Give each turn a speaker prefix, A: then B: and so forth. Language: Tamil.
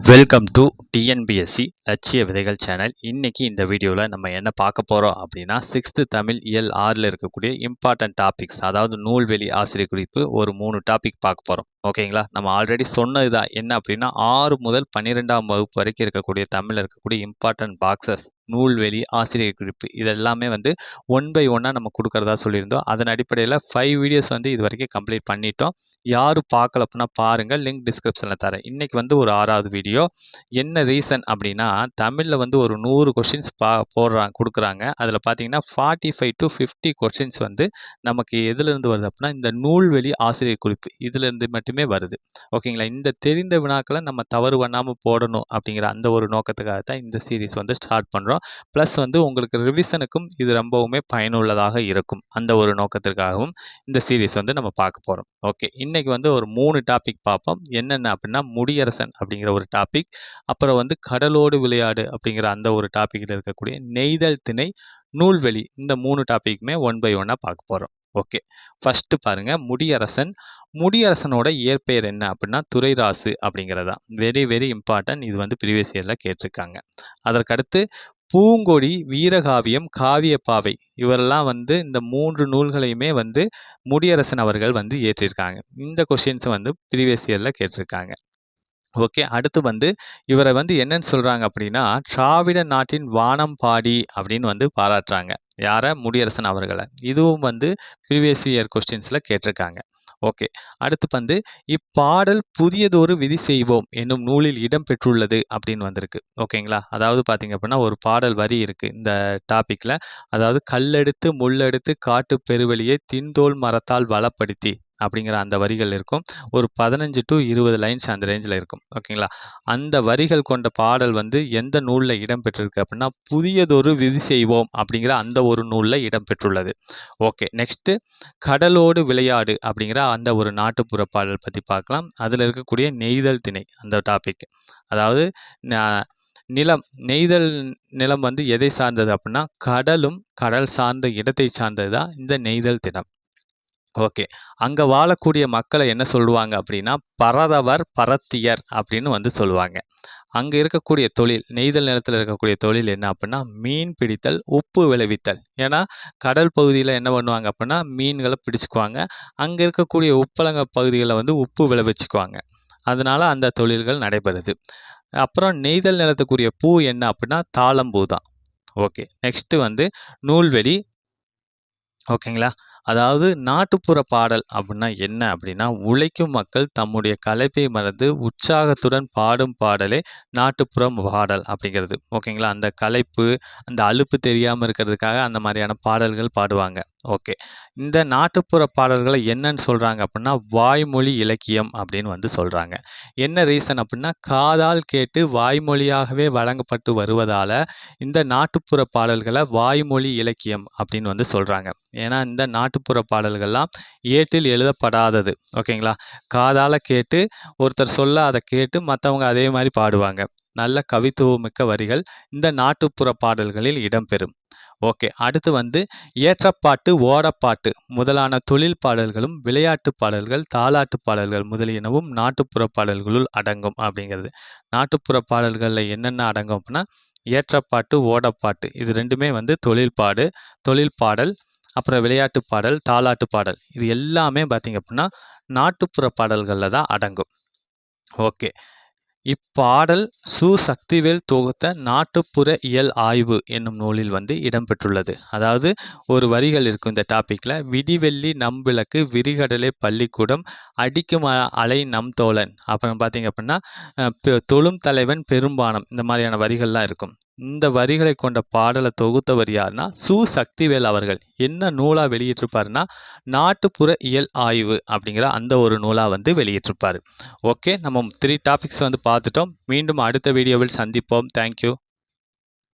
A: வெல்கம் டு டிஎன்பிஎஸ்சி லட்சிய விதைகள் சேனல். இன்னைக்கு இந்த வீடியோவில் நம்ம என்ன பார்க்க போகிறோம் அப்படின்னா, 6th தமிழ் இயல் 6ல் இருக்கக்கூடிய இம்பார்ட்டன்ட் டாபிக்ஸ், அதாவது நூல்வெளி ஆசிரியர் குறிப்பு ஒரு 3 டாபிக் பார்க்க போகிறோம். ஓகேங்களா? நம்ம ஆல்ரெடி சொன்னது தான். என்ன அப்படின்னா, 6 முதல் 12ஆம் வகுப்பு வரைக்கும் இருக்கக்கூடிய தமிழில் இருக்கக்கூடிய இம்பார்ட்டன்ட் பாக்ஸஸ், நூல்வெளி ஆசிரியர் குறிப்பு, இதெல்லாமே வந்து 1 by 1 நம்ம கொடுக்கறதா சொல்லியிருந்தோம். அதன் அடிப்படையில் 5 வீடியோஸ் வந்து இது வரைக்கும் கம்ப்ளீட் பண்ணிட்டோம். யாரும் பார்க்கல அப்படின்னா பாருங்கள், லிங்க் டிஸ்கிரிப்ஷனில் தரேன். இன்றைக்கி வந்து ஒரு 6வது வீடியோ. என்ன ரீசன் அப்படின்னா, தமிழில் வந்து ஒரு 100 கொஷின்ஸ் கொடுக்குறாங்க. அதில் பார்த்தீங்கன்னா 45 to 50 கொஷின்ஸ் வந்து நமக்கு எதுலேருந்து வருது அப்படின்னா, இந்த நூல்வெளி ஆசிரியர் குறிப்பு இதிலேருந்து மட்டுமே வருது. ஓகேங்களா? இந்த தெரிந்த வினாக்களை நம்ம தவறு பண்ணாமல் போடணும் அப்படிங்கிற அந்த ஒரு நோக்கத்துக்காக தான் இந்த சீரீஸ் வந்து ஸ்டார்ட் பண்ணுறோம். ப்ளஸ் வந்து உங்களுக்கு ரிவிஷனுக்கும் இது ரொம்பவுமே பயனுள்ளதாக இருக்கும். அந்த ஒரு நோக்கத்திற்காகவும் இந்த சீரீஸ் வந்து நம்ம பார்க்க போகிறோம். ஓகே, இன்னைக்கு வந்து ஒரு 3 டாபிக் பார்ப்போம். என்னென்ன அப்படின்னா, முடியரசன் அப்படிங்கிற ஒரு டாபிக், அப்புறம் வந்து கடலோடு விளையாடு அப்படிங்கிற அந்த ஒரு டாப்பிக்கில் இருக்கக்கூடிய நெய்தல் திணை, நூல்வெளி, இந்த 3 டாப்பிக்குமே 1 by 1 பார்க்க போகிறோம். ஓகே, ஃபஸ்ட்டு பாருங்க, முடியரசன். முடியரசனோட இயற்பெயர் என்ன அப்படின்னா, துரைராசு அப்படிங்கிறதா. Very very important. இது வந்து ப்ரீவியஸ் இயரில் கேட்டிருக்காங்க. அதற்கடுத்து பூங்கொடி, வீரகாவியம், காவியப்பாவை, இவரெல்லாம் வந்து இந்த 3 நூல்களையுமே வந்து முடியரசன் அவர்கள் வந்து இயற்றியிருக்காங்க. இந்த கொஷின்ஸ் வந்து ப்ரீவியஸ் இயரில் கேட்டிருக்காங்க. ஓகே, அடுத்து வந்து இவரை வந்து என்னன்னு சொல்கிறாங்க அப்படின்னா, திராவிட நாட்டின் வானம் பாடி அப்படின்னு வந்து பாராட்டுறாங்க. யாரை? முடியரசன் அவர்களை. இதுவும் வந்து ப்ரீவியஸ் இயர் கொஸ்டின்ஸில் கேட்டிருக்காங்க. ஓகே, அடுத்து வந்து இப்பாடல் புதியதொரு விதி செய்வோம் என்னும் நூலில் இடம்பெற்றுள்ளது அப்படின்னு வந்திருக்கு. ஓகேங்களா? அதாவது பார்த்தீங்க அப்படின்னா, ஒரு பாடல் வரி இருக்குது இந்த டாப்பிக்கில். அதாவது, கல்லெடுத்து முள்ளெடுத்து காட்டு பெருவெளியை தின்தோல் மரத்தால் வளப்படுத்தி அப்படிங்கிற அந்த வரிகள் இருக்கும். ஒரு 15 to 20 லைன்ஸ் அந்த ரேஞ்சில் இருக்கும். ஓகேங்களா? அந்த வரிகள் கொண்ட பாடல் வந்து எந்த நூலில் இடம்பெற்றிருக்கு அப்படின்னா, புதியதொரு விதி செய்வோம் அப்படிங்கிற அந்த ஒரு நூலில் இடம்பெற்றுள்ளது. ஓகே, நெக்ஸ்ட்டு கடலோடு விளையாடு அப்படிங்கிற அந்த ஒரு நாட்டுப்புற பாடல் பற்றி பார்க்கலாம். அதில் இருக்கக்கூடிய நெய்தல் திணை அந்த டாபிக், அதாவது நிலம், நெய்தல் நிலம் வந்து எதை சார்ந்தது அப்படின்னா, கடலும் கடல் சார்ந்த இடத்தை சார்ந்தது தான் இந்த நெய்தல் திணம். ஓகே, அங்கே வாழக்கூடிய மக்களை என்ன சொல்லுவாங்க அப்படின்னா, பரதவர் பரத்தியர் அப்படின்னு வந்து சொல்லுவாங்க. அங்கே இருக்கக்கூடிய தொழில், நெய்தல் நிலத்தில் இருக்கக்கூடிய தொழில் என்ன அப்படின்னா, மீன் பிடித்தல், உப்பு விளைவித்தல். ஏன்னா கடல் பகுதியில் என்ன பண்ணுவாங்க அப்படின்னா, மீன்களை பிடிச்சிக்குவாங்க. அங்கே இருக்கக்கூடிய உப்பளங்க பகுதிகளில் வந்து உப்பு விளைவிச்சுக்குவாங்க. அதனால அந்த தொழில்கள் நடைபெறுது. அப்புறம் நெய்தல் நிலத்துக்குரிய பூ என்ன அப்படின்னா, தாளம்பூ தான். ஓகே, நெக்ஸ்ட்டு வந்து நூல்வெளி. ஓகேங்களா? அதாவது நாட்டுப்புற பாடல் அப்படின்னா என்ன அப்படின்னா, உழைக்கும் மக்கள் தம்முடைய களைப்பை மறந்து உற்சாகத்துடன் பாடும் பாடலே நாட்டுப்புற பாடல் அப்படிங்கிறது. ஓகேங்களா? அந்த களைப்பு, அந்த அலுப்பு தெரியாமல் இருக்கிறதுக்காக அந்த மாதிரியான பாடல்கள் பாடுவாங்க. ஓகே, இந்த நாட்டுப்புற பாடல்களை என்னன்னு சொல்கிறாங்க அப்படின்னா, வாய்மொழி இலக்கியம் அப்படின்னு வந்து சொல்கிறாங்க. என்ன ரீசன் அப்படின்னா, காதால் கேட்டு வாய்மொழியாகவே வழங்கப்பட்டு வருவதால் இந்த நாட்டுப்புற பாடல்களை வாய்மொழி இலக்கியம் அப்படின்னு வந்து சொல்கிறாங்க. ஏன்னா இந்த நாட்டுப்புற பாடல்கள்லாம் ஏட்டில் எழுதப்படாதது. ஓகேங்களா? காதால் கேட்டு ஒருத்தர் சொல்ல அதை கேட்டு மற்றவங்க அதே மாதிரி பாடுவாங்க. நல்ல கவித்துவமிக்க வரிகள் இந்த நாட்டுப்புற பாடல்களில் இடம்பெறும். ஓகே, அடுத்து வந்து ஏற்றப்பாட்டு, ஓடப்பாட்டு முதலான தொழில் பாடல்களும், விளையாட்டு பாடல்கள், தாலாட்டு பாடல்கள் முதலியனவும் நாட்டுப்புற பாடல்களுள் அடங்கும் அப்படிங்கிறது. நாட்டுப்புற பாடல்களில் என்னென்ன அடங்கும் அப்படின்னா, ஏற்றப்பாட்டு, ஓடப்பாட்டு, இது ரெண்டுமே வந்து தொழில் பாடல், அப்புறம் விளையாட்டு பாடல், தாலாட்டு பாடல், இது எல்லாமே பார்த்திங்க அப்படின்னா நாட்டுப்புற பாடல்களில் தான் அடங்கும். ஓகே, இப்பாடல் சு. சக்திவேல் தொகுத்த நாட்டுப்புற இயல் ஆய்வு என்னும் நூலில் வந்து இடம்பெற்றுள்ளது. அதாவது ஒரு வரிகள் இருக்கும் இந்த டாப்பிக்கில். விடிவெள்ளி நம்பிளக்கு, விரிகடலை பள்ளிக்கூடம், அடிக்கும் அலை நம் தோழன், அப்புறம் பார்த்திங்க அப்படின்னா தொழும் தலைவன் பெரும்பானம், இந்த மாதிரியான வரிகள்லாம் இருக்கும். இந்த வரிகளை கொண்ட பாடலை தொகுத்தவர் யாருன்னா சு. சக்திவேல் அவர்கள். என்ன நூலாக வெளியிட்டிருப்பாருன்னா, நாட்டுப்புற இயல் ஆய்வு அப்படிங்கிற அந்த ஒரு நூலாக வந்து வெளியிட்டிருப்பார். ஓகே, நம்ம 3 டாபிக்ஸ் வந்து பார்த்துட்டோம். மீண்டும் அடுத்த வீடியோவில் சந்திப்போம். தேங்க்யூ.